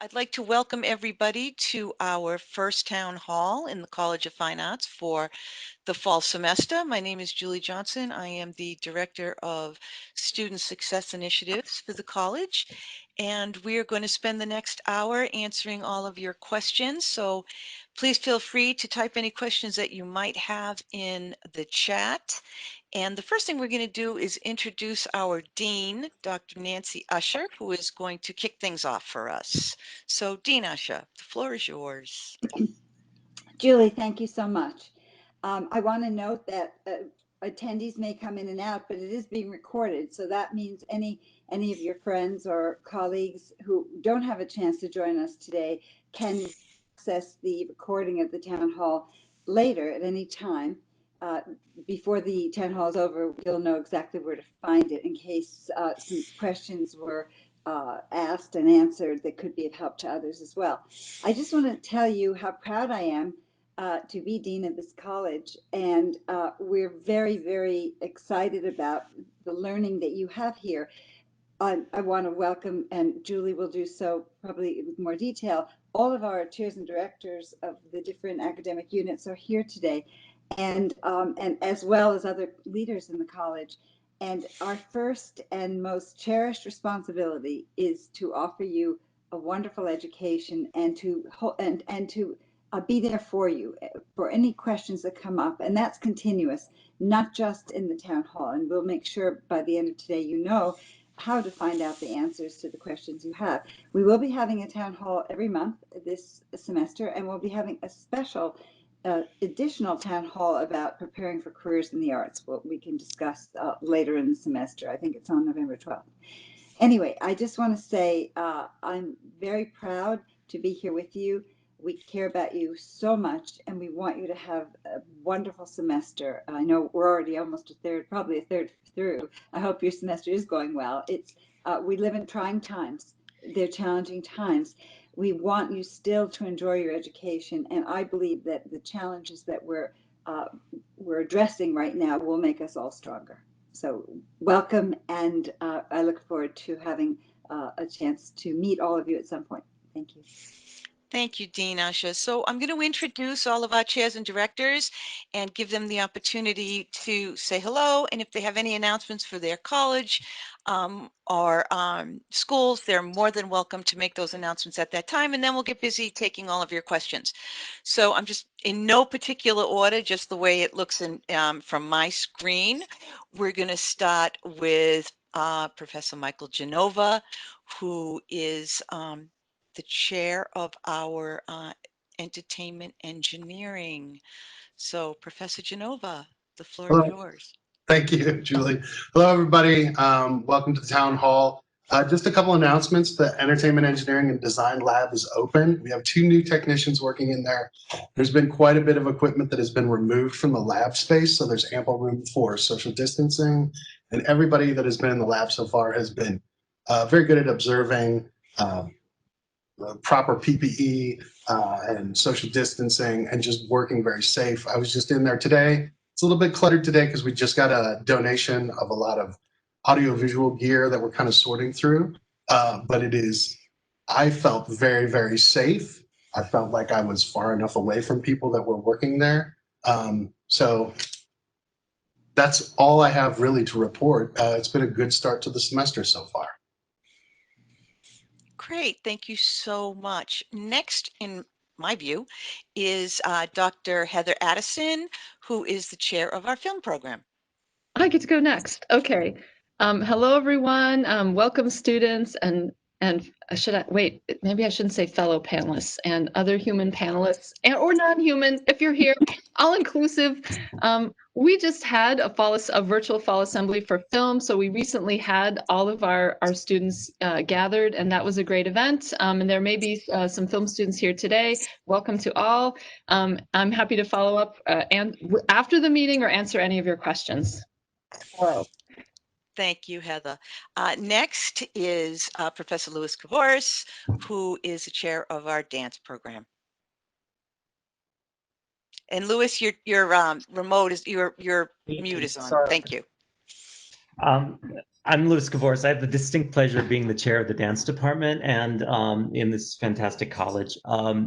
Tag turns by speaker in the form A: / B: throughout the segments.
A: I'd like to welcome everybody to our first town hall in the College of Fine Arts for the fall semester. My name is Julie Johnson. I am the Director of Student Success Initiatives for the college, and we are going to spend the next hour answering all of your questions. So please feel free to type any questions that you might have in the chat. And the first thing we're going to do is introduce our Dean, Dr. Nancy Usher, who is going to kick things off for us. So Dean Usher, the floor is yours.
B: Julie, thank you so much. I want to note that attendees may come in and out, but it is being recorded. So that means any of your friends or colleagues who don't have a chance to join us today can access the recording of the town hall later at any time. Before the town hall is over, you'll know exactly where to find it in case some questions were asked and answered that could be of help to others as well. I just want to tell you how proud I am to be dean of this college, and we're very, very excited about the learning that you have here. I want to welcome, and Julie will do so probably with more detail, all of our chairs and directors of the different academic units are here today, and as well as other leaders in the college. And our first and most cherished responsibility is to offer you a wonderful education and to be there for you for any questions that come up. And that's continuous, not just in the town hall. And we'll make sure by the end of today, you know how to find out the answers to the questions you have. We will be having a town hall every month this semester, and we'll be having a special additional town hall about preparing for careers in the arts, what we can discuss later in the semester. I think it's on November 12th. Anyway, I just want to say I'm very proud to be here with you. We care about you so much, and we want you to have a wonderful semester. I know we're already almost probably a third through. I hope your semester is going well. We live in trying times. They're challenging times. We want you still to enjoy your education, and I believe that the challenges that we're addressing right now will make us all stronger. So welcome, and I look forward to having a chance to meet all of you at some point. Thank you.
A: Thank you, Dean Usher. So I'm going to introduce all of our chairs and directors and give them the opportunity to say hello. And if they have any announcements for their college or schools, they're more than welcome to make those announcements at that time. And then we'll get busy taking all of your questions. So I'm just in no particular order, just the way it looks from my screen. We're going to start with Professor Michael Genova, who is the chair of our entertainment engineering. So Professor Genova, the floor is yours.
C: Thank you, Julie. Hello, everybody. Welcome to the town hall. Just a couple announcements. The Entertainment Engineering and Design Lab is open. We have 2 new technicians working in there. There's been quite a bit of equipment that has been removed from the lab space, so there's ample room for social distancing. And everybody that has been in the lab so far has been very good at observing proper PPE and social distancing and just working very safe. I was just in there today. It's a little bit cluttered today because we just got a donation of a lot of audiovisual gear that we're kind of sorting through. But I felt very, very safe. I felt like I was far enough away from people that were working there. So that's all I have really to report. It's been a good start to the semester so far.
A: Great, thank you so much. Next, in my view, is Dr. Heather Addison, who is the chair of our film program.
D: I get to go next. Okay. Hello, everyone. Welcome, students, and maybe I shouldn't say fellow panelists and other human panelists or non-human. If you're here, all inclusive. We just had a virtual fall assembly for film, so we recently had all of our students gathered, and that was a great event. And there may be some film students here today. Welcome to all. I'm happy to follow up and after the meeting or answer any of your questions. Hello.
A: Thank you, Heather. Next is Professor Louis Kavoris, who is the chair of our dance program. And Louis, your remote is your mute is on. Thank you.
E: Um, I'm Louis Kavoris. I have the distinct pleasure of being the chair of the dance department and in this fantastic college.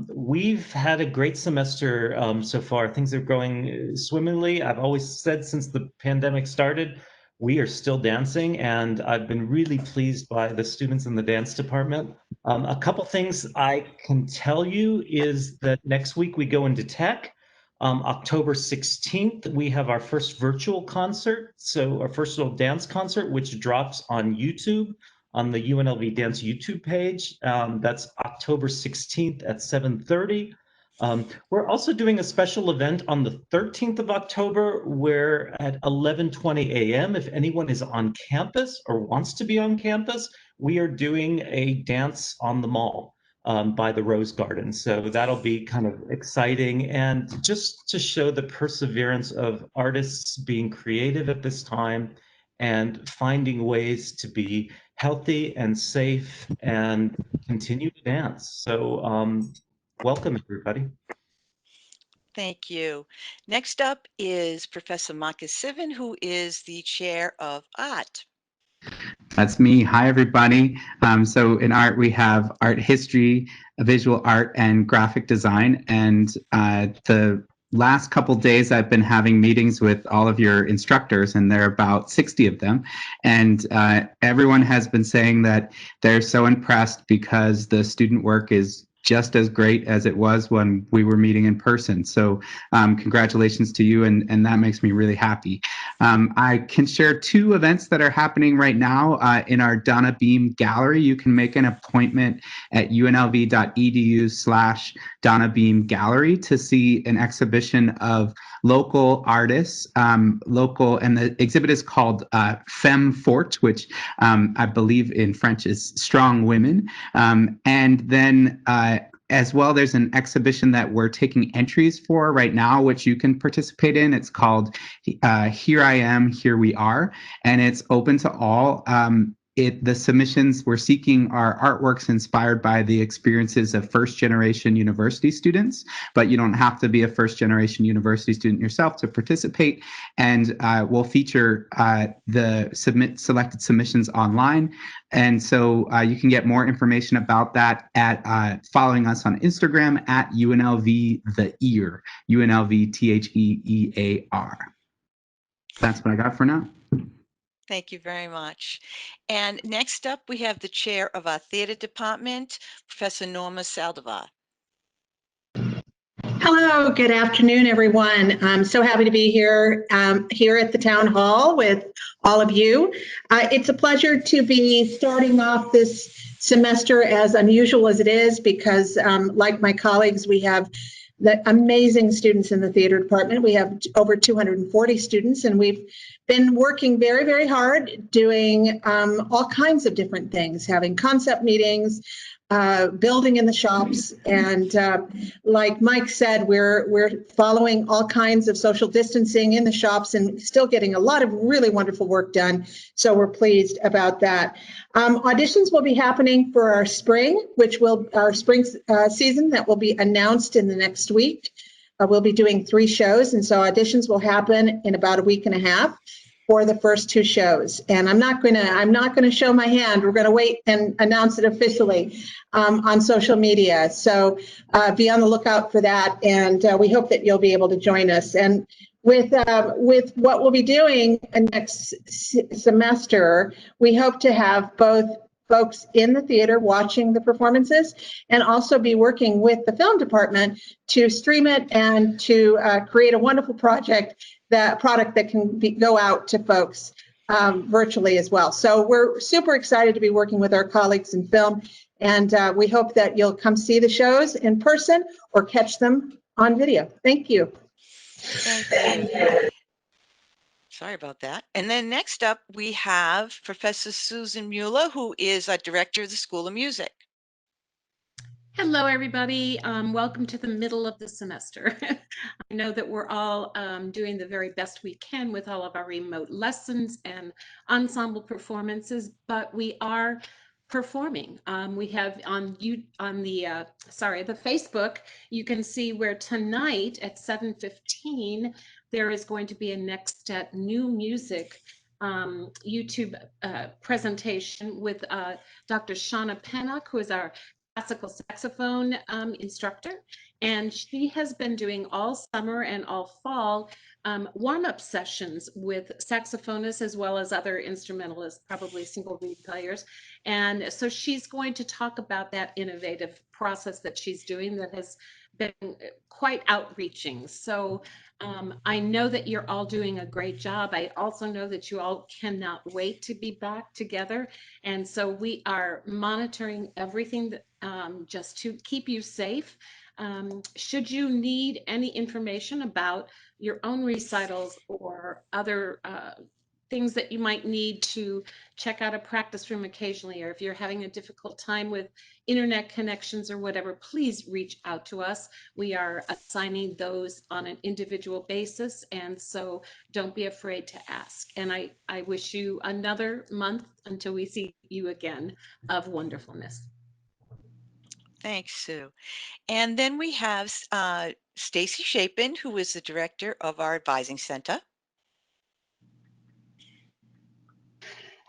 E: We've had a great semester so far. Things are going swimmingly. I've always said since the pandemic started, we are still dancing, and I've been really pleased by the students in the dance department. A couple things I can tell you is that next week we go into tech. October 16th, we have our first virtual concert. So our first little dance concert, which drops on YouTube, on the UNLV Dance YouTube page. That's October 16th at 7:30. We're also doing a special event on the 13th of October, where at 11:20 a.m., if anyone is on campus or wants to be on campus, we are doing a dance on the mall by the Rose Garden. So that'll be kind of exciting, and just to show the perseverance of artists being creative at this time and finding ways to be healthy and safe and continue to dance. So welcome, everybody.
A: Thank you. Next up is Professor Marcus Sivan, who is the chair of art.
F: That's me. Hi, everybody. So in art, we have art history, visual art, and graphic design. And the last couple days, I've been having meetings with all of your instructors, and there are about 60 of them. And everyone has been saying that they're so impressed because the student work is just as great as it was when we were meeting in person. So congratulations to you, and that makes me really happy. I can share two events that are happening right now in our Donna Beam Gallery. You can make an appointment at unlv.edu/Donna Beam Gallery to see an exhibition of local artists, and the exhibit is called Femme Forte, which I believe in French is Strong Women. And then as well, there's an exhibition that we're taking entries for right now, which you can participate in. It's called Here I Am, Here We Are, and it's open to all. The submissions we're seeking are artworks inspired by the experiences of first-generation university students, but you don't have to be a first-generation university student yourself to participate. And we'll feature the selected submissions online. And so you can get more information about that at following us on Instagram at UNLV The Ear, UNLV THEEAR. That's what I got for now.
A: Thank you very much. And next up, we have the chair of our theater department, Professor Norma Saldivar.
G: Hello, good afternoon, everyone. I'm so happy to be here here at the town hall with all of you. It's a pleasure to be starting off this semester as unusual as it is because like my colleagues, we have the amazing students in the theater department. We have over 240 students, and we've been working very, very hard doing all kinds of different things, having concept meetings, building in the shops, and like Mike said, we're following all kinds of social distancing in the shops and still getting a lot of really wonderful work done. So we're pleased about that. Auditions will be happening for our spring, our spring season that will be announced in the next week. We'll be doing 3 shows, and so auditions will happen in about a week and a half for the first 2 shows. And I'm not gonna show my hand. We're gonna wait and announce it officially on social media. So be on the lookout for that, and we hope that you'll be able to join us. And with what we'll be doing next semester, we hope to have both folks in the theater watching the performances and also be working with the film department to stream it and to create a wonderful product that can go out to folks virtually as well. So we're super excited to be working with our colleagues in film, and we hope that you'll come see the shows in person or catch them on video. Thank you.
A: Thank you. Sorry about that. And then next up, we have Professor Susan Mueller, who is a director of the School of Music.
H: Hello, everybody. Welcome to the middle of the semester. I know that we're all doing the very best we can with all of our remote lessons and ensemble performances, but we are performing. We have on the Facebook, you can see where tonight at 7:15 there is going to be a Next Step New Music YouTube presentation with Dr. Shauna Pennock, who is our classical saxophone instructor. And she has been doing all summer and all fall warm-up sessions with saxophonists as well as other instrumentalists, probably single reed players. And so she's going to talk about that innovative process that she's doing that has been quite outreaching. So I know that you're all doing a great job. I also know that you all cannot wait to be back together. And so we are monitoring everything that, just to keep you safe. Should you need any information about your own recitals or other things that you might need to check out a practice room occasionally, or if you're having a difficult time with internet connections or whatever, please reach out to us. We are assigning those on an individual basis, and so don't be afraid to ask. And I wish you another month until we see you again of wonderfulness.
A: Thanks, Sue. And then we have Stacy Chapin, who is the director of our advising center.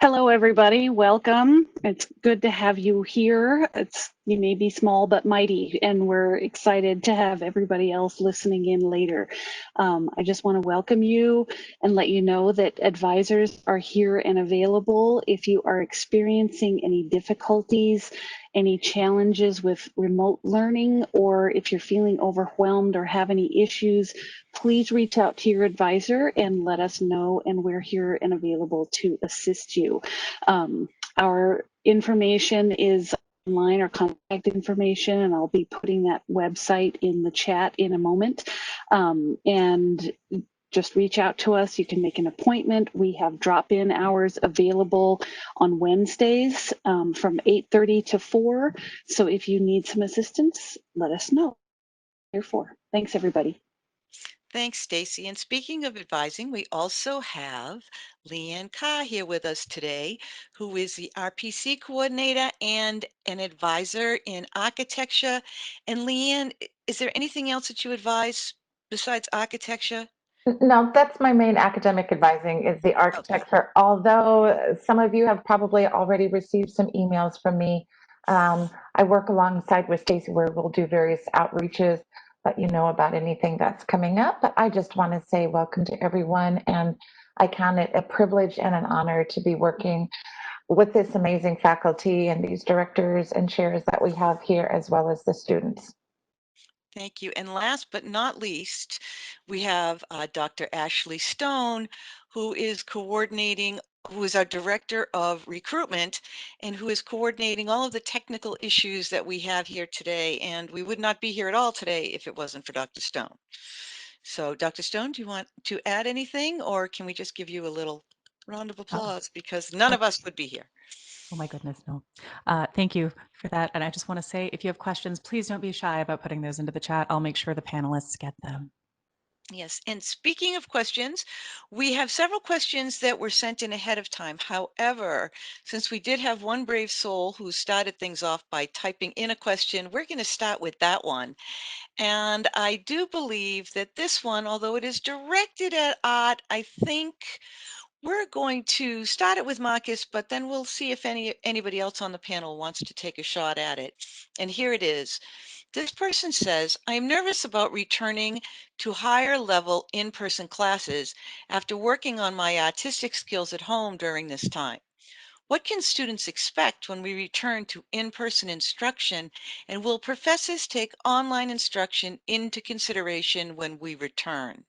I: Hello, everybody. Welcome. It's good to have you here. You may be small but mighty, and we're excited to have everybody else listening in later. I just want to welcome you and let you know that advisors are here and available if you are experiencing any difficulties, any challenges with remote learning, or if you're feeling overwhelmed or have any issues. Please reach out to your advisor and let us know, and we're here and available to assist you. Our information is online, our contact information, and I'll be putting that website in the chat in a moment. And just reach out to us. You can make an appointment. We have drop-in hours available on Wednesdays from 8:30 to 4. So if you need some assistance, let us know. Therefore, thanks, everybody.
A: Thanks, Stacy. And speaking of advising, we also have Leanne Carr here with us today, who is the RPC coordinator and an advisor in architecture. And Leanne, is there anything else that you advise besides architecture?
J: No, that's my main academic advising is the
A: Okay.
J: architecture. Although some of you have probably already received some emails from me. I work alongside with Stacy where we'll do various outreaches, let you know about anything that's coming up. But I just want to say welcome to everyone, and I count it a privilege and an honor to be working with this amazing faculty and these directors and chairs that we have here, as well as the students.
A: Thank you. And last but not least, we have Dr. Ashley Stone, who is our director of recruitment, and who is coordinating all of the technical issues that we have here today. And we would not be here at all today if it wasn't for Dr. Stone. So Dr. Stone, do you want to add anything, or can we just give you a little round of applause because none of us would be here?
K: Oh my goodness, no. Thank you for that. And I just want to say, if you have questions, please don't be shy about putting those into the chat. I'll make sure the panelists get them.
A: Yes, and speaking of questions, we have several questions that were sent in ahead of time. However, since we did have one brave soul who started things off by typing in a question, we're going to start with that one. And I do believe that this one, although it is directed at art, I think we're going to start it with Marcus, but then we'll see if anybody else on the panel wants to take a shot at it. And here it is. This person says, I am nervous about returning to higher level in-person classes after working on my artistic skills at home during this time. What can students expect when we return to in-person instruction, and will professors take online instruction into consideration when we return?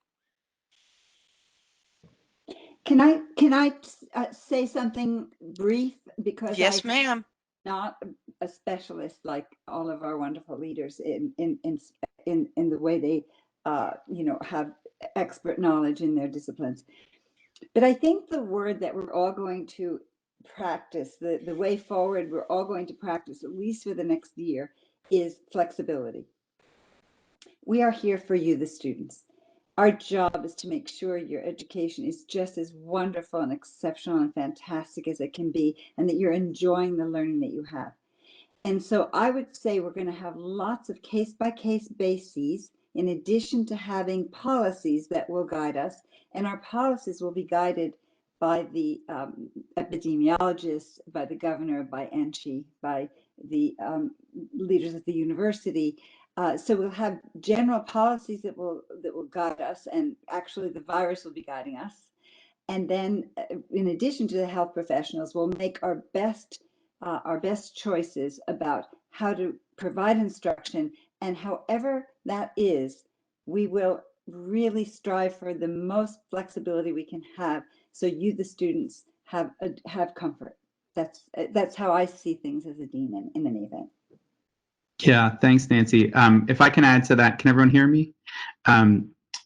B: Can I say something brief, because
A: Yes,
B: I'm
A: ma'am.
B: not a specialist like all of our wonderful leaders in the way they have expert knowledge in their disciplines. But I think the word that we're all going to practice, the way forward we're all going to practice, at least for the next year, is flexibility. We are here for you, the students. Our job is to make sure your education is just as wonderful and exceptional and fantastic as it can be, and that you're enjoying the learning that you have. And so I would say we're going to have lots of case-by-case bases, in addition to having policies that will guide us. And our policies will be guided by the epidemiologists, by the governor, by NCHI, by the leaders of the university. So we'll have general policies that will guide us, and actually the virus will be guiding us. And then, in addition to the health professionals, we'll make our best choices about how to provide instruction, and however that is, we will really strive for the most flexibility we can have, so you, the students, have comfort. That's how I see things as a dean in any event.
F: Yeah, thanks, Nancy. If I can add to that, can everyone hear me?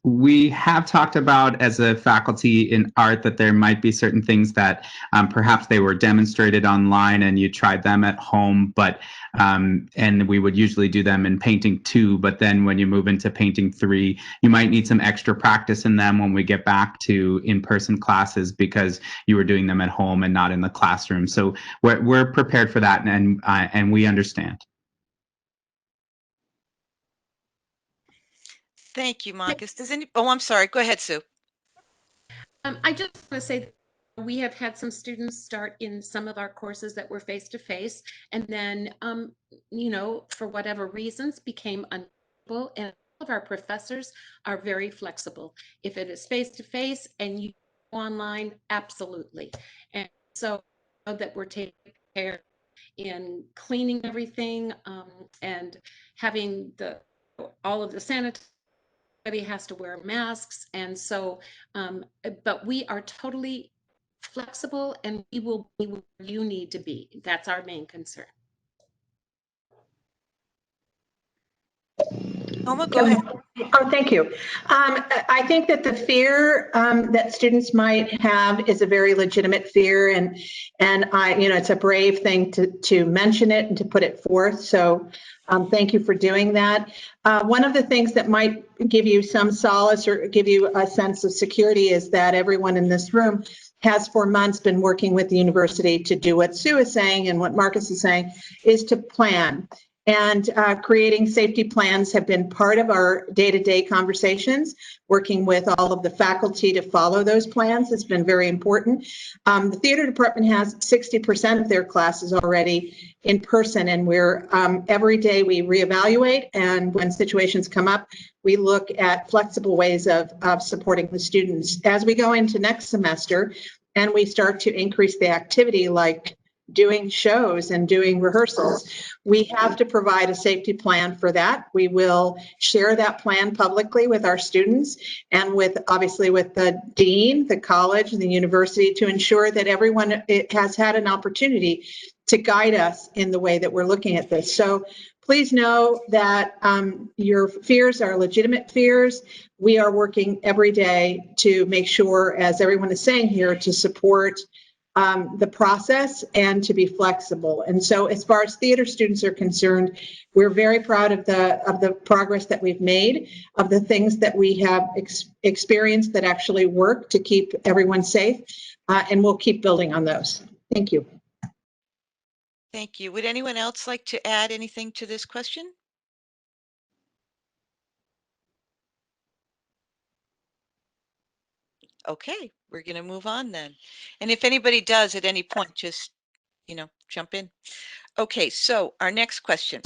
F: We have talked about, as a faculty in art, that there might be certain things that perhaps they were demonstrated online and you tried them at home, but and we would usually do them in painting 2, but then when you move into painting 3, you might need some extra practice in them when we get back to in-person classes, because you were doing them at home and not in the classroom. So we're prepared for that, and we understand.
A: Thank you, Marcus. Oh, I'm sorry. Go ahead, Sue.
H: I just want to say that we have had some students start in some of our courses that were face-to-face, and then, for whatever reasons, became unable. And all of our professors are very flexible. If it is face-to-face and you go online, absolutely. And so that we're taking care in cleaning everything, and having all of the sanitary. Everybody has to wear masks, and so but we are totally flexible, and we will be where you need to be. That's our main concern.
A: Homa, go ahead.
G: Oh, thank you. I think that the fear that students might have is a very legitimate fear, and it's a brave thing to mention it and to put it forth. So thank you for doing that. One of the things that might give you some solace or give you a sense of security is that everyone in this room has for months been working with the university to do what Sue is saying and what Marcus is saying, is to plan. And creating safety plans have been part of our day-to-day conversations. Working with all of the faculty to follow those plans has been very important. The theater department has 60% of their classes already in person, and we're every day we reevaluate, and when situations come up, we look at flexible ways of supporting the students. As we go into next semester and we start to increase the activity, like doing shows and doing rehearsals, we have to provide a safety plan for that. We will share that plan publicly with our students and obviously with the dean, the college, the university, to ensure that everyone has had an opportunity to guide us in the way that we're looking at this. So please know that your fears are legitimate fears. We are working every day to make sure, as everyone is saying here, to support the process and to be flexible. And so as far as theater students are concerned, we're very proud of the progress that we've made, of the things that we have experienced that actually work to keep everyone safe, and we'll keep building on those. Thank you.
A: Thank you. Would anyone else like to add anything to this question? Okay, we're going to move on then. And if anybody does at any point, just, jump in. Okay, so our next question.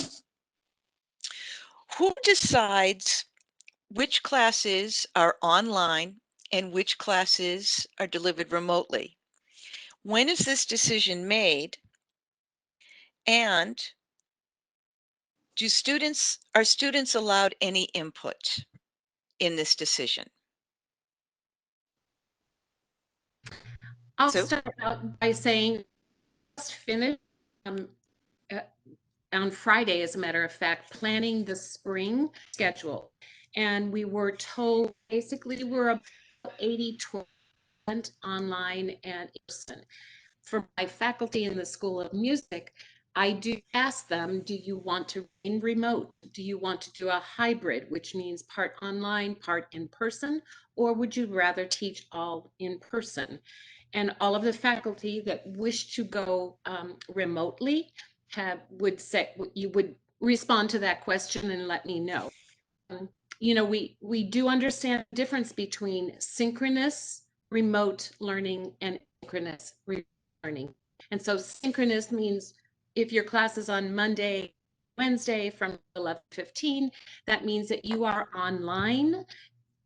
A: Who decides which classes are online and which classes are delivered remotely? When is this decision made? And are students allowed any input in this decision?
H: I'll
A: Sue?
H: start out by saying, just finished on Friday, as a matter of fact, planning the spring schedule. And we were told basically we're about 80% online and in person. For my faculty in the School of Music, I do ask them, do you want to remain remote? Do you want to do a hybrid, which means part online, part in person? Or would you rather teach all in person? And all of the faculty that wish to go remotely you would respond to that question and let me know. We do understand the difference between synchronous remote learning and synchronous learning. And so synchronous means if your class is on Monday, Wednesday from 11:15, that means that you are online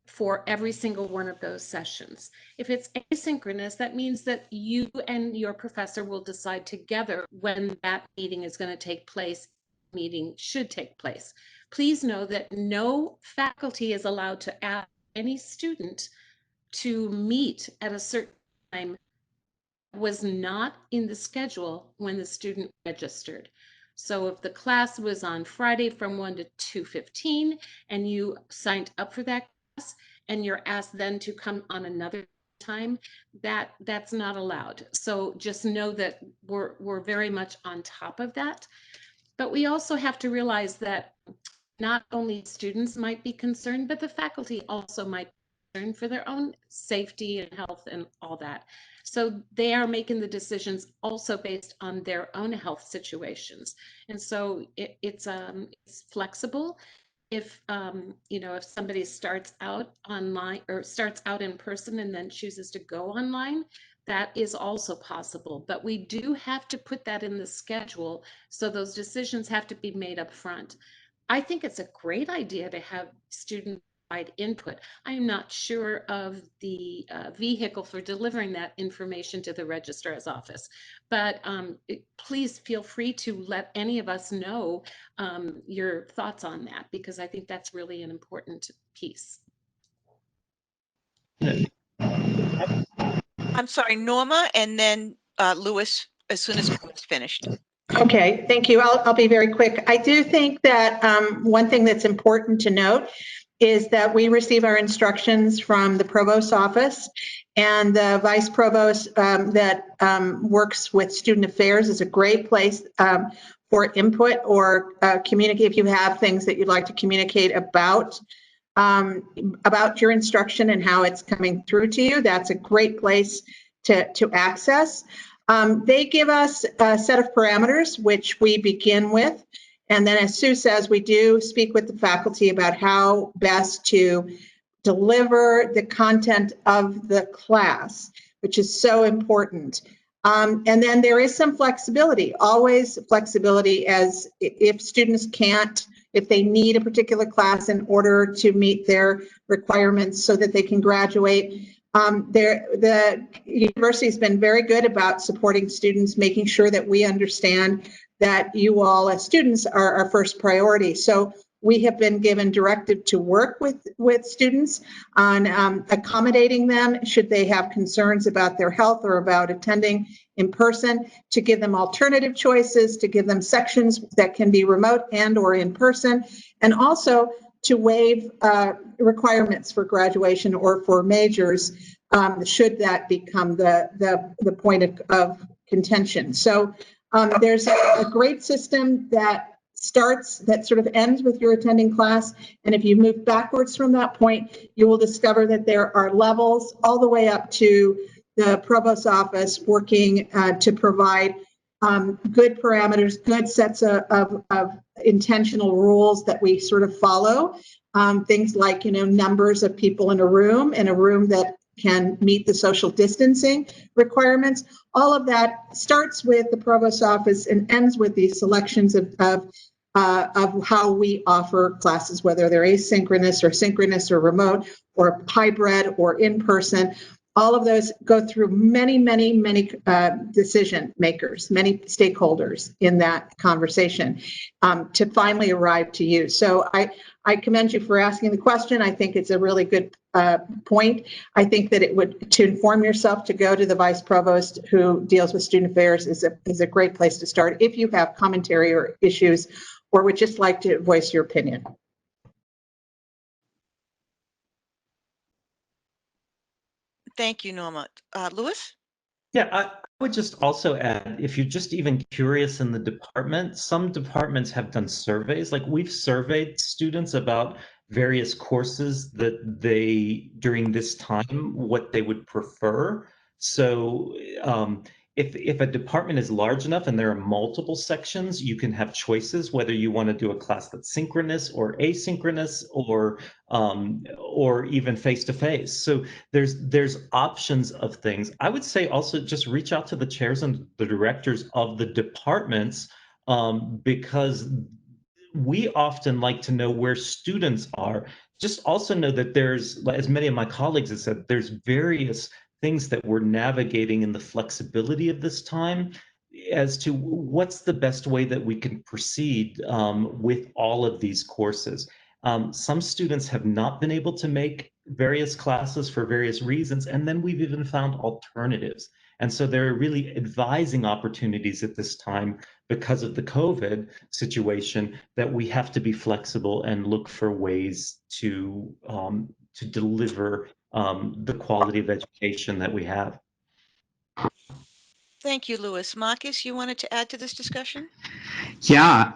H: for every single one of those sessions. If it's asynchronous, that means that you and your professor will decide together when that meeting is going to take place, meeting should take place. Please know that no faculty is allowed to ask any student to meet at a certain time was not in the schedule when the student registered. So if the class was on Friday from 1 to 2:15 and you signed up for that class and you're asked then to come on another time, that's not allowed. So just know that we're very much on top of that. But we also have to realize that not only students might be concerned, but the faculty also might be concerned for their own safety and health and all that. So they are making the decisions also based on their own health situations. And so it's flexible. If if somebody starts out online or starts out in person and then chooses to go online, that is also possible. But we do have to put that in the schedule, so those decisions have to be made up front. I think it's a great idea to have student provide input. I am not sure of the vehicle for delivering that information to the registrar's office, but please feel free to let any of us know your thoughts on that, because I think that's really an important piece.
A: I'm sorry, Norma, and then Louis, as soon as Court's finished.
G: Okay, thank you. I'll be very quick. I do think that one thing that's important to note is that we receive our instructions from the provost's office, and the vice provost that works with student affairs is a great place for input or communicate if you have things that you'd like to communicate about your instruction and how it's coming through to you. That's a great place to access. They give us a set of parameters, which we begin with. And then, as Sue says, we do speak with the faculty about how best to deliver the content of the class, which is so important. And then there is some flexibility, always flexibility, as if students can't, if they need a particular class in order to meet their requirements so that they can graduate. The university has been very good about supporting students, making sure that we understand that you all as students are our first priority. So we have been given directive to work with students on accommodating them should they have concerns about their health or about attending in person, to give them alternative choices, to give them sections that can be remote and or in person, and also to waive requirements for graduation or for majors should that become the point of contention. So there's a great system that sort of ends with your attending class. And if you move backwards from that point, you will discover that there are levels all the way up to the provost's office working to provide good parameters, good sets of intentional rules that we sort of follow. Things like, numbers of people in a room that can meet the social distancing requirements. All of that starts with the provost's office and ends with these selections of how we offer classes, whether they're asynchronous or synchronous or remote or hybrid or in person. All of those go through many decision makers, many stakeholders in that conversation to finally arrive to you. So I commend you for asking the question. I think it's a really good point. I think that it would, to inform yourself, to go to the vice provost who deals with student affairs is a great place to start if you have commentary or issues or would just like to voice your opinion.
A: Thank you, Norma. Louis?
E: Yeah, I would just also add, if you're just even curious in the department, some departments have done surveys. Like we've surveyed students about various courses that during this time, what they would prefer. So if a department is large enough and there are multiple sections, you can have choices whether you want to do a class that's synchronous or asynchronous or even face to face. So there's options of things. I would say also just reach out to the chairs and the directors of the departments, because we often like to know where students are. Just also know that there's, as many of my colleagues have said, there's various things that we're navigating in the flexibility of this time as to what's the best way that we can proceed with all of these courses. Some students have not been able to make various classes for various reasons, and then we've even found alternatives. And so there are really advising opportunities at this time because of the COVID situation that we have to be flexible and look for ways to deliver the quality of education that we have.
A: Thank you, Louis. Marcus, you wanted to add to this discussion?
F: Yeah,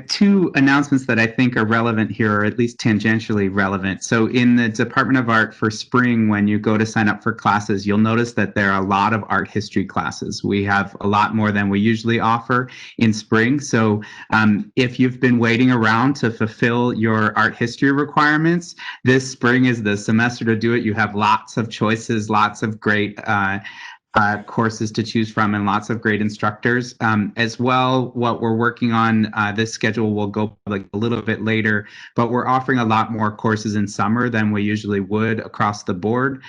F: two announcements that I think are relevant here, or at least tangentially relevant. So in the Department of Art for spring, when you go to sign up for classes, you'll notice that there are a lot of art history classes. We have a lot more than we usually offer in spring. So if you've been waiting around to fulfill your art history requirements, this spring is the semester to do it. You have lots of choices, lots of great courses to choose from, and lots of great instructors. As well, what we're working on, this schedule will go public a little bit later, but we're offering a lot more courses in summer than we usually would across the board,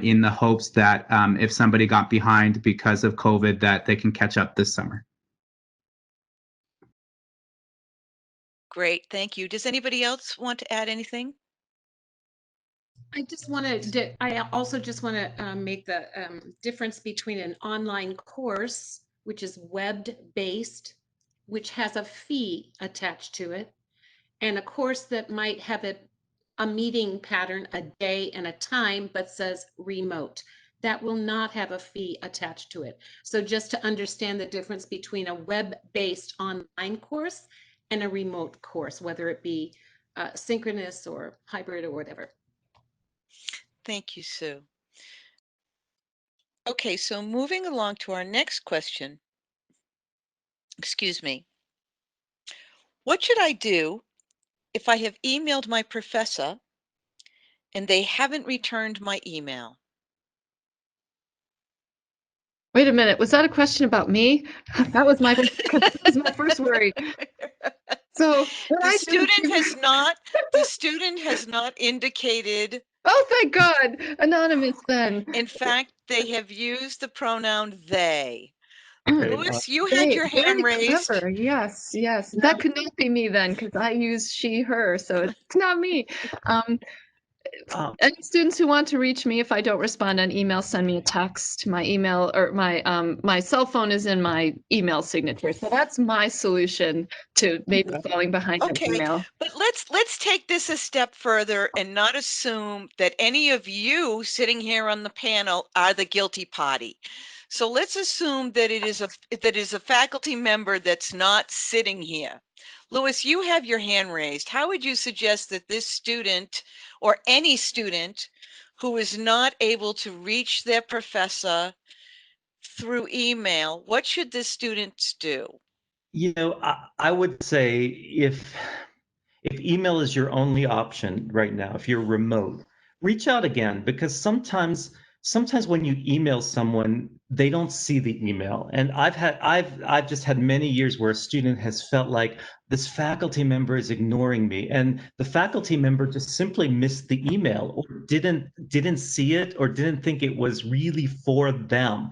F: in the hopes that if somebody got behind because of COVID, that they can catch up this summer.
A: Great, thank you. Does anybody else want to add anything?
H: I also just want to make the difference between an online course, which is web-based, which has a fee attached to it, and a course that might have a meeting pattern, a day and a time, but says remote. That will not have a fee attached to it. So just to understand the difference between a web-based online course and a remote course, whether it be synchronous or hybrid or whatever.
A: Thank you, Sue. Okay, so moving along to our next question. Excuse me. What should I do if I have emailed my professor and they haven't returned my email?
D: Wait a minute, was that a question about me? That was my first worry. So what
A: The
D: I do
A: student has not indicated.
D: Oh, thank God, anonymous then.
A: In fact, they have used the pronoun they.
E: Great.
A: Louis, you had your hand
D: Very
A: raised.
D: clever. Yes, yes. That could not be me then, because I use she, her, so it's not me. Any students who want to reach me, if I don't respond on email, send me a text. My email or my cell phone is in my email signature. So that's my solution to maybe falling behind on
A: Okay,
D: email.
A: but let's take this a step further and not assume that any of you sitting here on the panel are the guilty party. So let's assume that it is a faculty member that's not sitting here. Louis, you have your hand raised. How would you suggest that this student or any student who is not able to reach their professor through email, what should this student do?
E: You know, I would say if email is your only option right now, if you're remote, reach out again, because sometimes when you email someone, they don't see the email. And I've just had many years where a student has felt like this faculty member is ignoring me, and the faculty member just simply missed the email or didn't see it or didn't think it was really for them.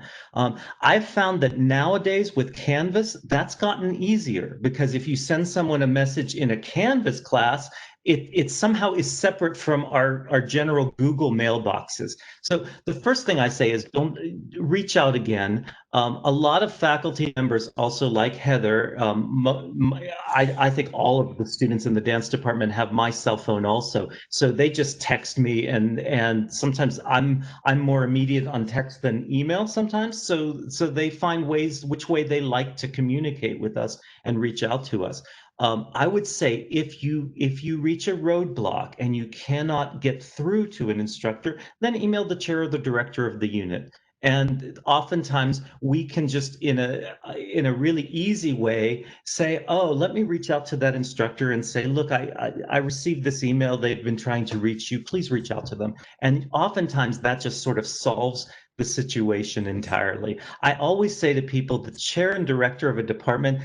E: I've found that nowadays with Canvas, that's gotten easier, because if you send someone a message in a Canvas class, it somehow is separate from our general Google mailboxes. So the first thing I say is don't reach out again. A lot of faculty members also, like Heather, I think all of the students in the dance department have my cell phone also. So they just text me, and sometimes I'm more immediate on text than email sometimes. So they find ways which way they like to communicate with us and reach out to us. I would say if you reach a roadblock and you cannot get through to an instructor, then email the chair or the director of the unit. And oftentimes we can just in a really easy way say, oh, let me reach out to that instructor and say, look, I received this email. They've been trying to reach you. Please reach out to them. And oftentimes that just sort of solves the situation entirely. I always say to people, the chair and director of a department,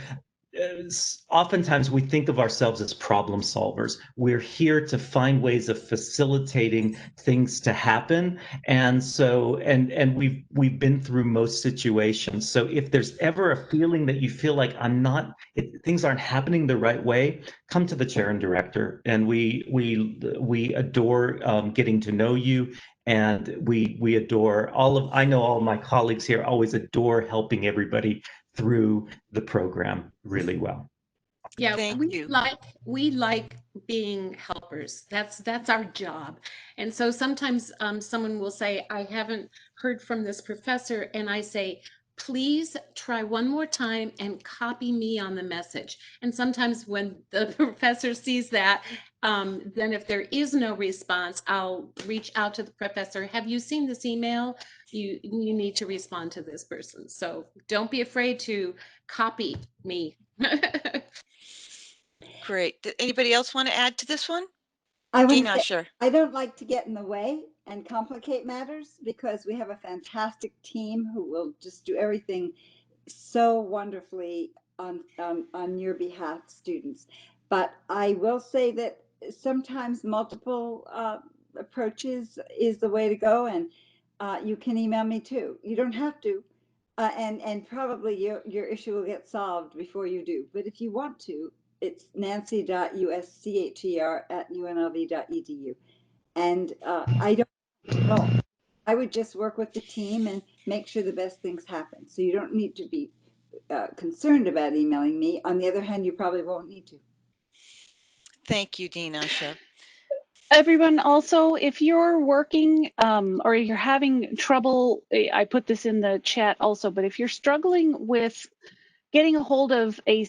E: oftentimes we think of ourselves as problem solvers. We're here to find ways of facilitating things to happen. And so, and we've been through most situations. So if there's ever a feeling that you feel like things aren't happening the right way, come to the chair and director. And we adore getting to know you. And we adore I know all of my colleagues here always adore helping everybody through the program really well.
H: Yeah,
A: Thank you.
H: we like being helpers. That's our job. And so sometimes someone will say, I haven't heard from this professor, and I say, please try one more time and copy me on the message. And sometimes when the professor sees that, then if there is no response, I'll reach out to the professor. Have you seen this email? You need to respond to this person. So don't be afraid to copy me.
A: Great. Did anybody else want to add to this one?
B: I want
A: Dean
B: to say,
A: Usher.
B: I don't like to get in the way and complicate matters because we have a fantastic team who will just do everything so wonderfully on your behalf, students. But I will say that sometimes multiple approaches is the way to go, and you can email me too. You don't have to, and probably your issue will get solved before you do. But if you want to, it's nancy.uscher@unlv.edu. And I don't know. I would just work with the team and make sure the best things happen. So you don't need to be concerned about emailing me. On the other hand, you probably won't need to.
A: Thank you, Dean Usher.
I: Everyone, also, if you're working or you're having trouble, I put this in the chat also, but if you're struggling with getting a hold of a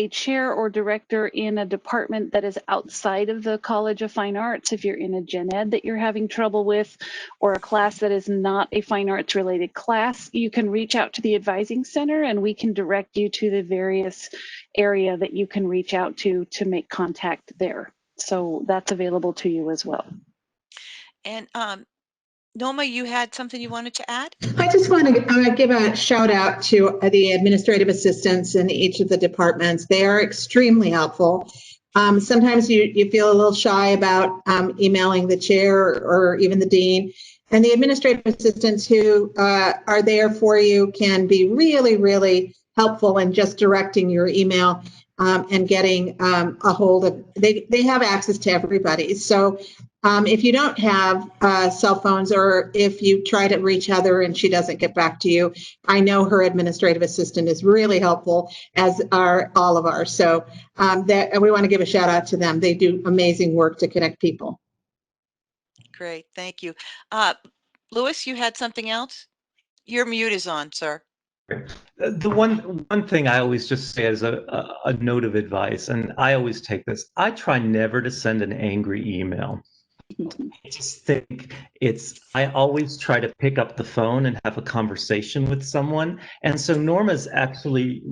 I: chair or director in a department that is outside of the College of Fine Arts, if you're in a gen ed that you're having trouble with, or a class that is not a fine arts related class, you can reach out to the advising center and we can direct you to the various area that you can reach out to make contact there. So that's available to you as well.
A: And Noma, you had something you wanted to add?
G: I just want to give a shout out to the administrative assistants in each of the departments. They are extremely helpful. Sometimes you feel a little shy about emailing the chair or even the dean. And the administrative assistants who are there for you can be really, really helpful in just directing your email and getting a hold of, they have access to everybody. So if you don't have cell phones, or if you try to reach Heather and she doesn't get back to you, I know her administrative assistant is really helpful, as are all of ours. So and we want to give a shout out to them. They do amazing work to connect people.
A: Great, thank you. Louis, you had something else? Your mute is on, sir.
E: The one thing I always just say as a note of advice, and I always take this, I try never to send an angry email. I just think I always try to pick up the phone and have a conversation with someone. And so Norma's actually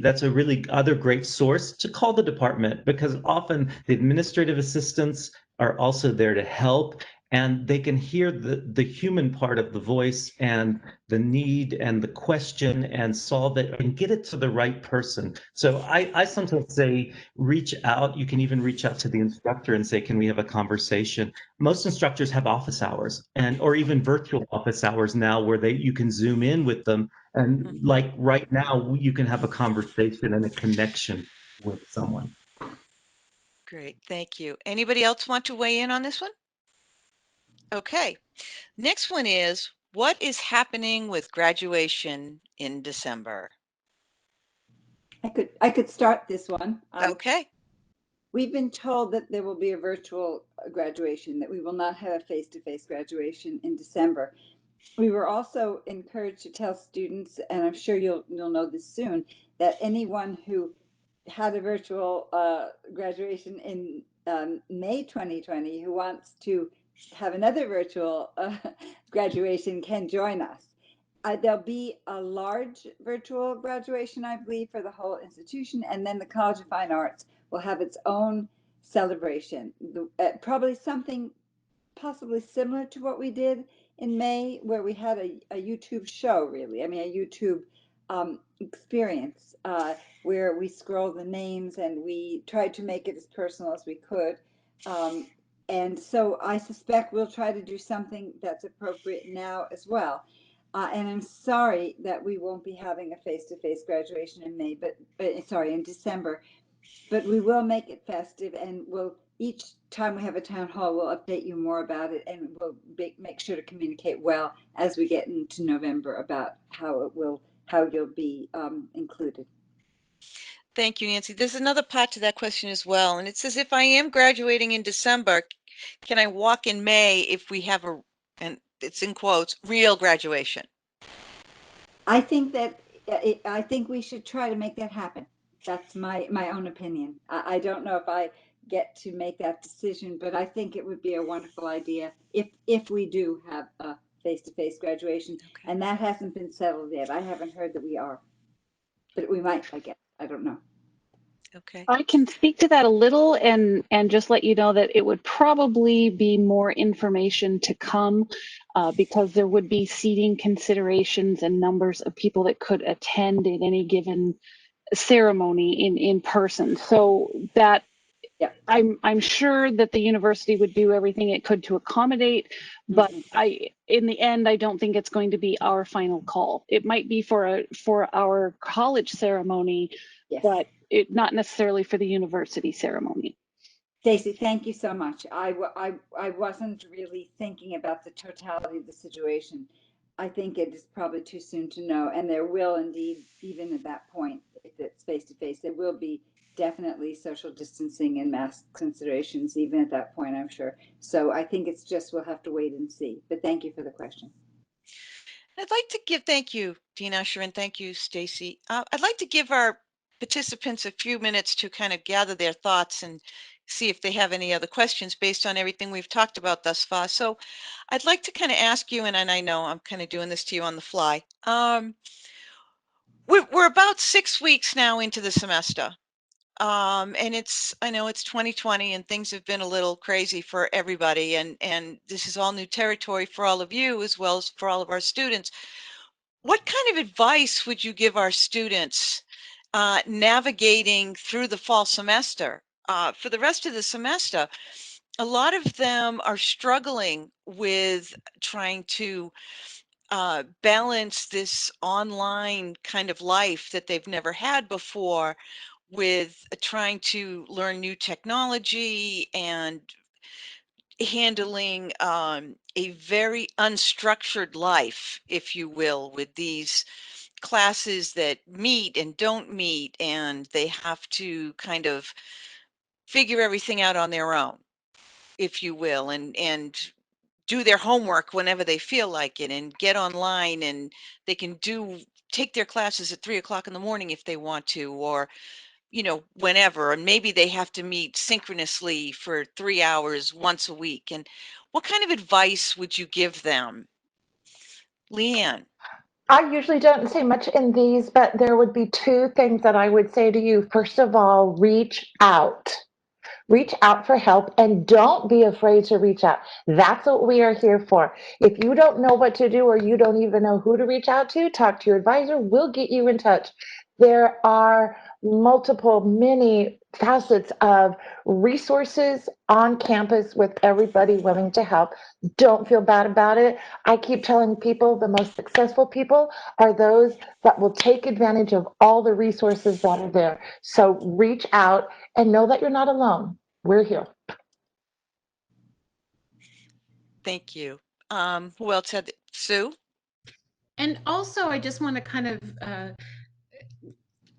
E: that's a really other great source to call the department, because often the administrative assistants are also there to help, and they can hear the human part of the voice and the need and the question and solve it and get it to the right person. So I sometimes say, reach out. You can even reach out to the instructor and say, can we have a conversation? Most instructors have office hours or even virtual office hours now where you can zoom in with them. And like right now, you can have a conversation and a connection with someone.
A: Great, thank you. Anybody else want to weigh in on this one? Okay, next one is, what is happening with graduation in December?
B: I could start this one.
A: Okay.
B: We've been told that there will be a virtual graduation, that we will not have a face-to-face graduation in December. We were also encouraged to tell students, and I'm sure you'll know this soon, that anyone who had a virtual graduation in May 2020 who wants to have another virtual graduation can join us. There'll be a large virtual graduation, I believe, for the whole institution, and then the College of Fine Arts will have its own celebration. Probably something possibly similar to what we did in May, where we had a YouTube show, really. I mean, a YouTube experience where we scrolled the names and we tried to make it as personal as we could. And so I suspect we'll try to do something that's appropriate now as well. And I'm sorry that we won't be having a face-to-face graduation in May, but sorry, in December, but we will make it festive, and we'll, each time we have a town hall, we'll update you more about it, and we'll make sure to communicate well as we get into November about how you'll be included.
A: Thank you, Nancy. There's another part to that question as well. And it says, if I am graduating in December, can I walk in May if we have and it's in quotes, real graduation?
B: I think that I think we should try to make that happen. That's my own opinion. I don't know if I get to make that decision, but I think it would be a wonderful idea if we do have a face-to-face graduation. Okay. And that hasn't been settled yet. I haven't heard that we are, but we might, I guess. I don't know.
A: Okay.
I: I can speak to that a little and just let you know that it would probably be more information to come because there would be seating considerations and numbers of people that could attend in any given ceremony in person. So that
B: yeah.
I: I'm sure that the university would do everything it could to accommodate, but in the end, I don't think it's going to be our final call. It might be for our college ceremony,
B: yes,
I: but not necessarily for the university ceremony.
B: Stacy, thank you so much. I wasn't really thinking about the totality of the situation. I think it is probably too soon to know, and there will indeed, even at that point, if it's face-to-face, there will be definitely social distancing and mask considerations, even at that point, I'm sure. So I think it's just, we'll have to wait and see. But thank you for the question.
A: I'd like to thank you, Dean Usher, and thank you, Stacy. I'd like to give our participants a few minutes to kind of gather their thoughts and see if they have any other questions based on everything we've talked about thus far. So I'd like to kind of ask you, and I know I'm kind of doing this to you on the fly. We're about 6 weeks now into the semester. And I know it's 2020 and things have been a little crazy for everybody. And this is all new territory for all of you as well as for all of our students. What kind of advice would you give our students navigating through the fall semester? For the rest of the semester, a lot of them are struggling with trying to balance this online kind of life that they've never had before with trying to learn new technology and handling a very unstructured life, if you will, with these classes that meet and don't meet, and they have to kind of figure everything out on their own, if you will, and do their homework whenever they feel like it and get online, and they can take their classes at 3 o'clock in the morning if they want to, or whenever, and maybe they have to meet synchronously for 3 hours once a week. And what kind of advice would you give them? Leanne?
J: I usually don't say much in these, but there would be two things that I would say to you. First of all, reach out. Reach out for help and don't be afraid to reach out. That's what we are here for. If you don't know what to do or you don't even know who to reach out to, talk to your advisor. We'll get you in touch. There are many facets of resources on campus with everybody willing to help. Don't feel bad about it. I keep telling people the most successful people are those that will take advantage of all the resources that are there. So reach out and know that you're not alone. We're here.
A: Thank you. Who else had Sue?
H: And also, I just want to kind of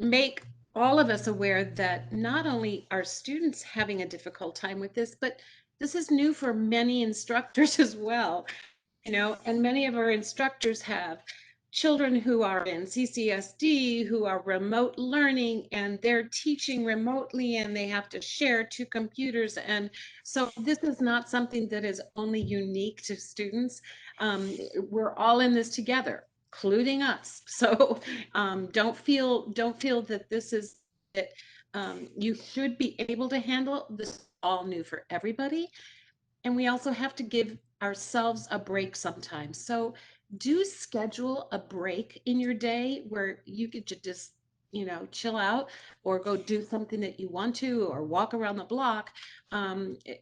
H: make all of us aware that not only are students having a difficult time with this, but this is new for many instructors as well. And many of our instructors have children who are in CCSD, who are remote learning, and they're teaching remotely, and they have to share 2 computers. And so this is not something that is only unique to students. We're all in this together. including us. So don't feel that this is that you should be able to handle. This is all new for everybody. And we also have to give ourselves a break sometimes. So do schedule a break in your day where you could just, chill out or go do something that you want to or walk around the block.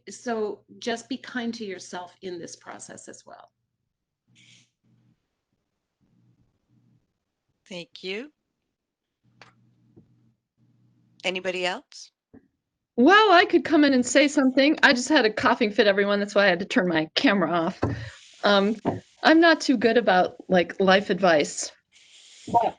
H: So just be kind to yourself in this process as well.
A: Thank you. Anybody else?
D: Well, I could come in and say something. I just had a coughing fit, everyone. That's why I had to turn my camera off. I'm not too good about like life advice. But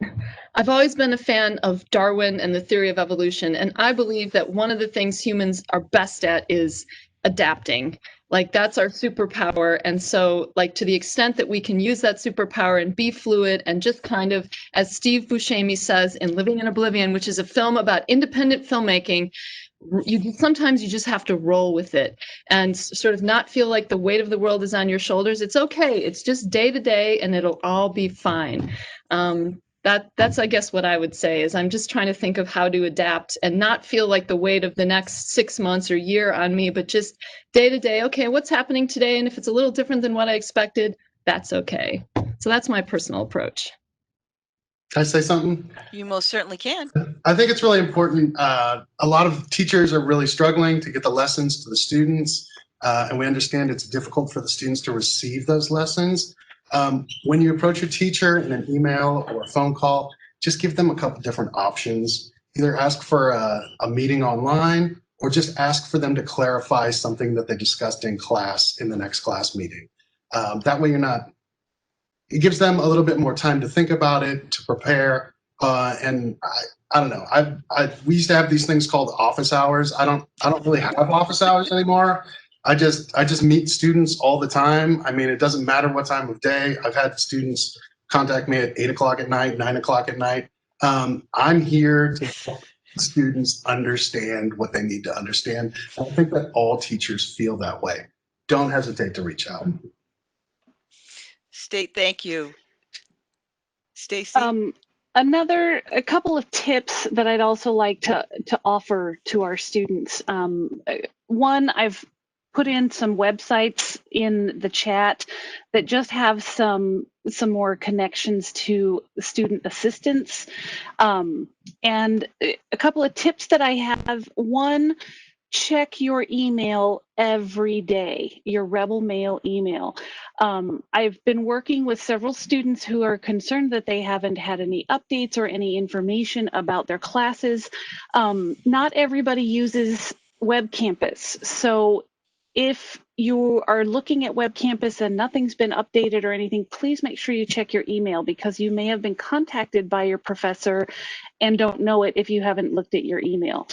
D: I've always been a fan of Darwin and the theory of evolution, and I believe that one of the things humans are best at is adapting. Like that's our superpower. And so like to the extent that we can use that superpower and be fluid and just kind of, as Steve Buscemi says in Living in Oblivion, which is a film about independent filmmaking, sometimes you just have to roll with it and sort of not feel like the weight of the world is on your shoulders. It's okay. It's just day to day and it'll all be fine. That's I guess what I would say is I'm just trying to think of how to adapt and not feel like the weight of the next 6 months or year on me, but just day to day. Okay, what's happening today? And if it's a little different than what I expected, that's okay. So that's my personal approach.
C: Can I say something?
A: You most certainly can.
C: I think it's really important. A lot of teachers are really struggling to get the lessons to the students, and we understand it's difficult for the students to receive those lessons. When you approach your teacher in an email or a phone call, just give them a couple different options. Either ask for a meeting online or just ask for them to clarify something that they discussed in class in the next class meeting. That way it gives them a little bit more time to think about it, to prepare. And I don't know. We used to have these things called office hours. I don't really have office hours anymore. I just meet students all the time. I mean, it doesn't matter what time of day. I've had students contact me at 8 o'clock at night, 9 o'clock at night. I'm here to help students understand what they need to understand. And I think that all teachers feel that way. Don't hesitate to reach out.
A: Thank you. Stacy?
I: A couple of tips that I'd also like to offer to our students. One, I've put in some websites in the chat that just have some more connections to student assistance. And a couple of tips that I have. One, check your email every day, your Rebel Mail email. I've been working with several students who are concerned that they haven't had any updates or any information about their classes. Not everybody uses Web Campus. So if you are looking at Web Campus and nothing's been updated or anything, please make sure you check your email because you may have been contacted by your professor and don't know it if you haven't looked at your email.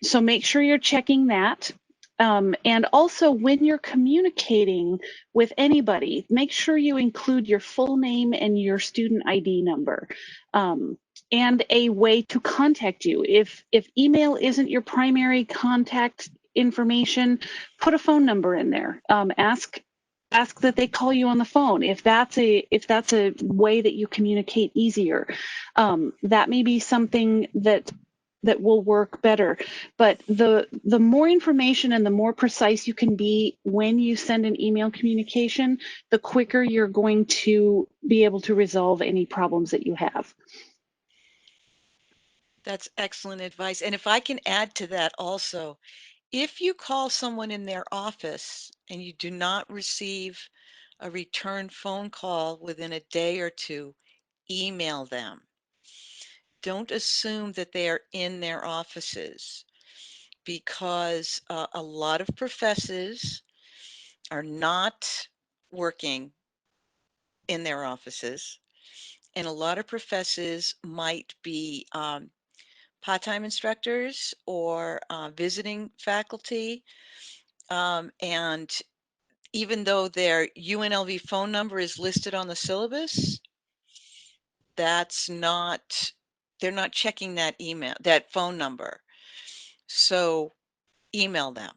I: So make sure you're checking that. And also when you're communicating with anybody, make sure you include your full name and your student ID number. And a way to contact you. If email isn't your primary contact information, put a phone number in there. Ask that they call you on the phone if that's a way that you communicate easier. That may be something that will work better. But the more information and the more precise you can be when you send an email communication, the quicker you're going to be able to resolve any problems that you have.
A: That's excellent advice. And if I can add to that also, if you call someone in their office and you do not receive a return phone call within a day or two, email them. Don't assume that they are in their offices because a lot of professors are not working in their offices, and a lot of professors might be part-time instructors or visiting faculty. And even though their UNLV phone number is listed on the syllabus, that's not, they're not checking that phone number. So email them.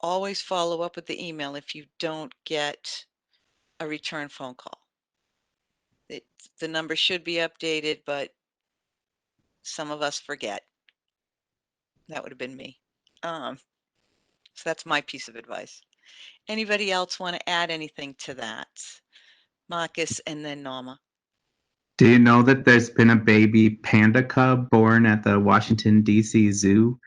A: Always follow up with the email if you don't get a return phone call. The number should be updated, but some of us forget. That would have been me. So that's my piece of advice. Anybody else want to add anything to that? Marcus and then Norma.
F: Do you know that there's been a baby panda cub born at the Washington, D.C. Zoo?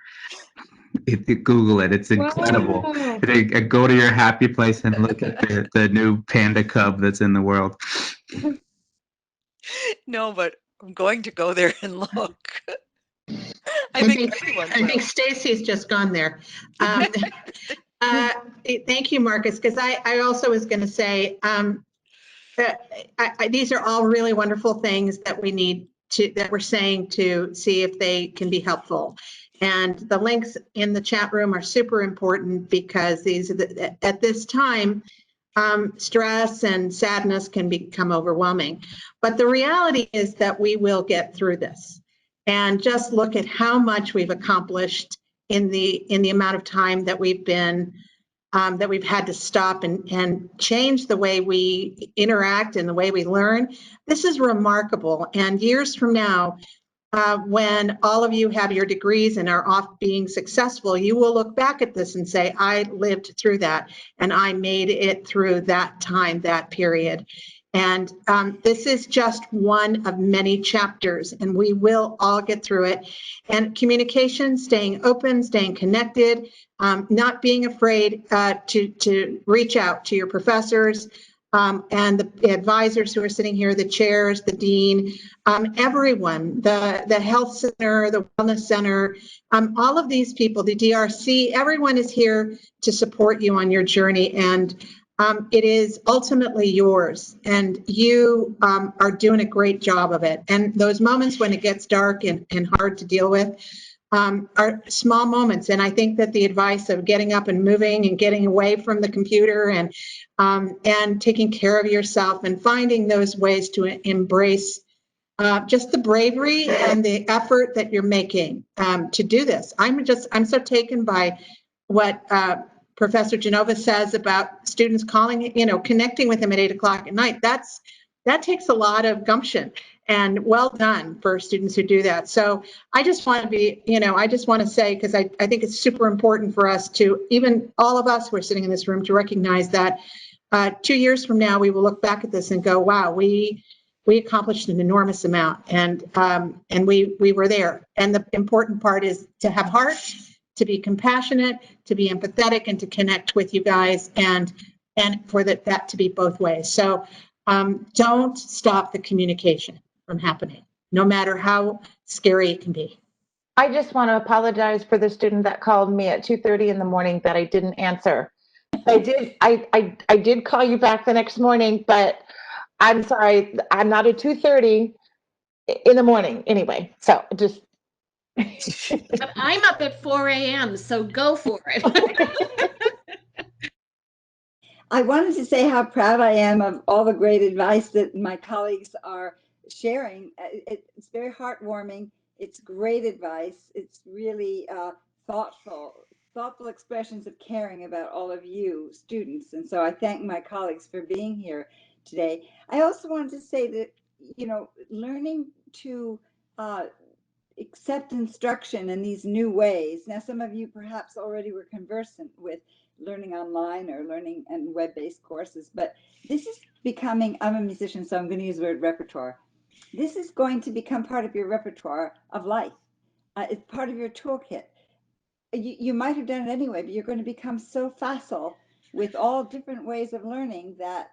F: Google it. It's incredible.
D: Wow.
F: Go to your happy place and look at the new panda cub that's in the world.
A: No, but I'm going to go there and look. I
G: I
A: think
G: think
A: everyone
G: I
A: will.
G: think Stacy's just gone there. Thank you, Marcus, because I also was going to say these are all really wonderful things that we need to, that we're saying to see if they can be helpful. And the links in the chat room are super important because these are at this time, stress and sadness can become overwhelming. But the reality is that we will get through this. And just look at how much we've accomplished in the amount of time that we've been that we've had to stop and change the way we interact and the way we learn. This is remarkable. And years from now, when all of you have your degrees and are off being successful, you will look back at this and say, I lived through that and I made it through that time, that period. And this is just one of many chapters, and we will all get through it. And communication, staying open, staying connected, not being afraid to reach out to your professors and the advisors who are sitting here, the chairs, the dean, everyone, the health center, the wellness center, all of these people, the DRC, everyone is here to support you on your journey. And it is ultimately yours, and you are doing a great job of it. And those moments when it gets dark and hard to deal with are small moments. And I think that the advice of getting up and moving and getting away from the computer and taking care of yourself and finding those ways to embrace just the bravery and the effort that you're making to do this. I'm so taken by what Professor Genova says about students calling, connecting with him at 8 o'clock at night. That takes a lot of gumption, and well done for students who do that. So I just want to be, I just want to say, because I think it's super important for us to, even all of us who are sitting in this room, to recognize that 2 years from now, we will look back at this and go, wow, we accomplished an enormous amount, and we were there. And the important part is to have heart, to be compassionate, to be empathetic, and to connect with you guys, and for that to be both ways. So don't stop the communication from happening, no matter how scary it can be.
J: I just want to apologize for the student that called me at 2:30 in the morning that I didn't answer. I did call you back the next morning, but I'm sorry, I'm not at 2:30 in the morning anyway. So just
H: But I'm up at 4 a.m., so go for it.
B: I wanted to say how proud I am of all the great advice that my colleagues are sharing. It's very heartwarming. It's great advice. It's really thoughtful expressions of caring about all of you students. And so I thank my colleagues for being here today. I also wanted to say that, learning to accept instruction in these new ways. Now, some of you perhaps already were conversant with learning online or learning and web-based courses, but this is becoming, I'm a musician, so I'm going to use the word repertoire. This is going to become part of your repertoire of life. It's part of your toolkit. You might have done it anyway, but you're going to become so facile with all different ways of learning that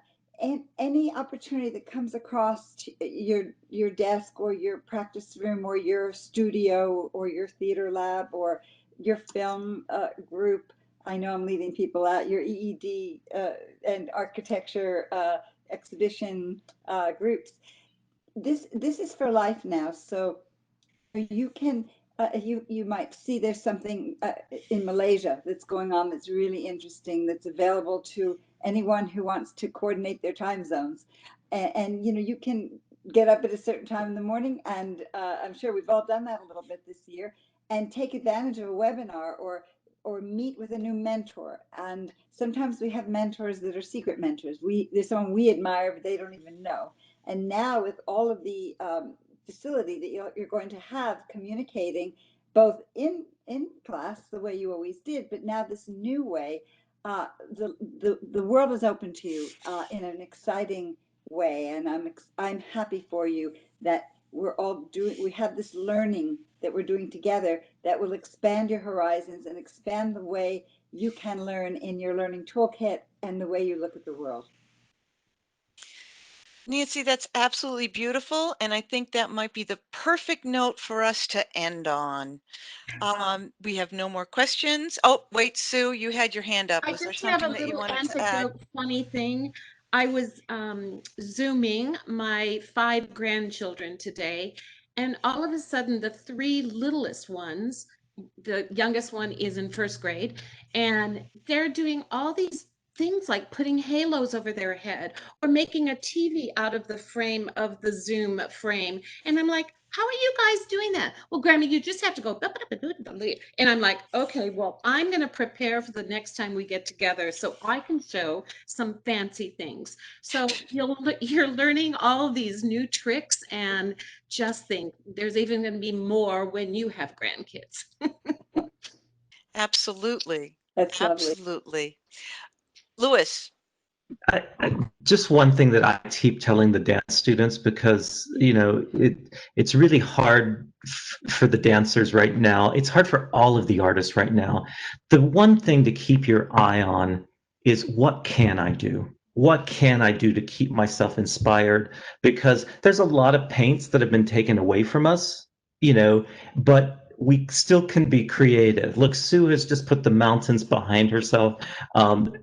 B: any opportunity that comes across your desk or your practice room or your studio or your theater lab or your film group, I know I'm leaving people out, your EED and architecture exhibition groups. This is for life now. So you can you might see there's something in Malaysia that's going on that's really interesting, that's available to anyone who wants to coordinate their time zones. And you can get up at a certain time in the morning, and I'm sure we've all done that a little bit this year, and take advantage of a webinar or meet with a new mentor. And sometimes we have mentors that are secret mentors. There's someone we admire, but they don't even know. And now with all of the facility that you're going to have communicating both in class the way you always did, but now this new way, the world is open to you in an exciting way, and I'm happy for you that we have this learning that we're doing together that will expand your horizons and expand the way you can learn in your learning toolkit and the way you look at the world.
A: Nancy, that's absolutely beautiful, and I think that might be the perfect note for us to end on. We have no more questions. Oh, wait, Sue, you had your hand up.
H: I
A: Was there
H: just have a
A: something that you
H: little
A: wanted to add?
H: anecdote, funny thing. I was Zooming my 5 grandchildren today, and all of a sudden, the 3 littlest ones, the youngest one is in 1st grade, and they're doing all these things like putting halos over their head or making a TV out of the frame of the Zoom frame. And I'm like, how are you guys doing that? Well, Grammy, you just have to go. And I'm like, okay, well, I'm going to prepare for the next time we get together so I can show some fancy things. So you're learning all these new tricks, and just think there's even going to be more when you have grandkids.
A: Absolutely.
B: That's lovely.
A: Absolutely. Louis.
E: Just one thing that I keep telling the dance students, because it's really hard for the dancers right now. It's hard for all of the artists right now. The one thing to keep your eye on is, what can I do? What can I do to keep myself inspired? Because there's a lot of paints that have been taken away from us, but we still can be creative. Look, Sue has just put the mountains behind herself.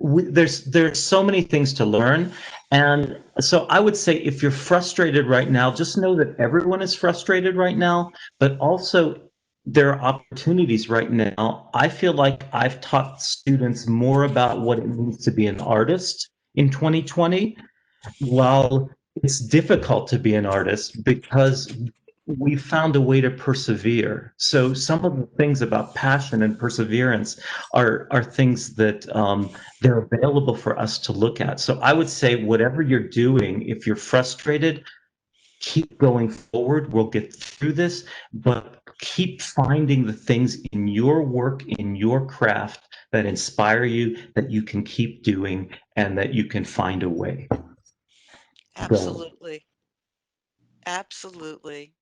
E: There's so many things to learn. And so I would say, if you're frustrated right now, just know that everyone is frustrated right now, but also there are opportunities right now. I feel like I've taught students more about what it means to be an artist in 2020, while it's difficult to be an artist because we found a way to persevere. So some of the things about passion and perseverance are things that they're available for us to look at. So I would say, whatever you're doing, if you're frustrated, keep going forward. We'll get through this, but keep finding the things in your work, in your craft, that inspire you, that you can keep doing, and that you can find a way. Go.
A: Absolutely. Absolutely.